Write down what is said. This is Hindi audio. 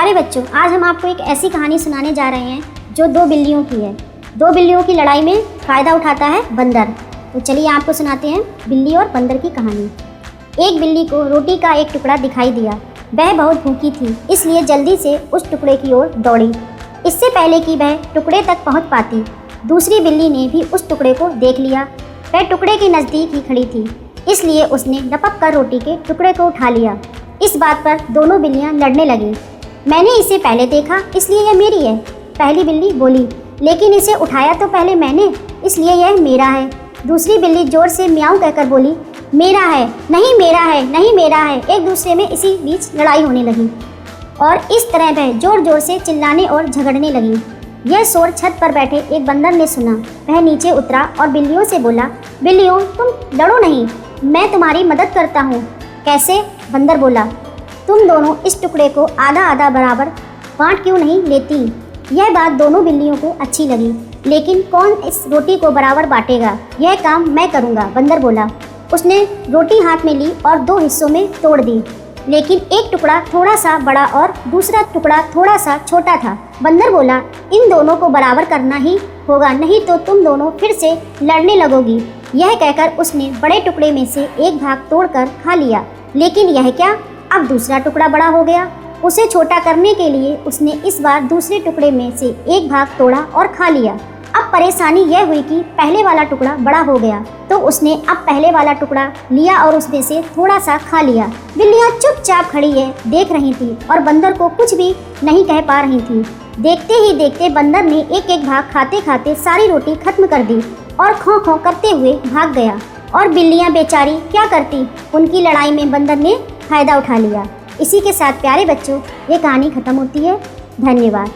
प्यारे बच्चों, आज हम आपको एक ऐसी कहानी सुनाने जा रहे हैं जो दो बिल्लियों की है। दो बिल्लियों की लड़ाई में फ़ायदा उठाता है बंदर। तो चलिए आपको सुनाते हैं बिल्ली और बंदर की कहानी। एक बिल्ली को रोटी का एक टुकड़ा दिखाई दिया। वह बहुत भूखी थी, इसलिए जल्दी से उस टुकड़े की ओर दौड़ी। इससे पहले कि वह टुकड़े तक पहुंच पाती, दूसरी बिल्ली ने भी उस टुकड़े को देख लिया। वह टुकड़े के नज़दीक ही खड़ी थी, इसलिए उसने लपक कर रोटी के टुकड़े को उठा लिया। इस बात पर दोनों बिल्लियां लड़ने लगीं। मैंने इसे पहले देखा, इसलिए यह मेरी है, पहली बिल्ली बोली। लेकिन इसे उठाया तो पहले मैंने, इसलिए यह मेरा है। दूसरी बिल्ली जोर से म्याऊं कहकर बोली, मेरा है, नहीं मेरा है, नहीं मेरा है। एक दूसरे में इसी बीच लड़ाई होने लगी और इस तरह वह जोर जोर से चिल्लाने और झगड़ने लगी। यह शोर छत पर बैठे एक बंदर ने सुना। वह नीचे उतरा और बिल्लियों से बोला, बिल्लियों तुम लड़ो नहीं, मैं तुम्हारी मदद करता हूँ। कैसे? बंदर बोला, तुम दोनों इस टुकड़े को आधा आधा बराबर बांट क्यों नहीं लेती? यह बात दोनों बिल्लियों को अच्छी लगी। लेकिन कौन इस रोटी को बराबर बांटेगा? यह काम मैं करूँगा, बंदर बोला। उसने रोटी हाथ में ली और दो हिस्सों में तोड़ दी, लेकिन एक टुकड़ा थोड़ा सा बड़ा और दूसरा टुकड़ा थोड़ा सा छोटा था। बंदर बोला, इन दोनों को बराबर करना ही होगा, नहीं तो तुम दोनों फिर से लड़ने लगोगी। यह कहकर उसने बड़े टुकड़े में से एक भाग तोड़कर खा लिया। लेकिन यह क्या, अब दूसरा टुकड़ा बड़ा हो गया। उसे छोटा करने के लिए उसने इस बार दूसरे टुकड़े में से एक भाग तोड़ा और खा लिया। अब परेशानी यह हुई कि पहले वाला टुकड़ा बड़ा हो गया, तो उसने अब पहले वाला टुकड़ा लिया और उसमें से थोड़ा सा खा लिया। बिल्लियां चुपचाप खड़ी है देख रही थी और बंदर को कुछ भी नहीं कह पा रही थी। देखते ही देखते बंदर ने एक एक भाग खाते खाते सारी रोटी खत्म कर दी और खौं खौं करते हुए भाग गया। और बिल्लियां बेचारी क्या करती, उनकी लड़ाई में बंदर ने फ़ायदा उठा लिया। इसी के साथ प्यारे बच्चों, ये कहानी ख़त्म होती है। धन्यवाद।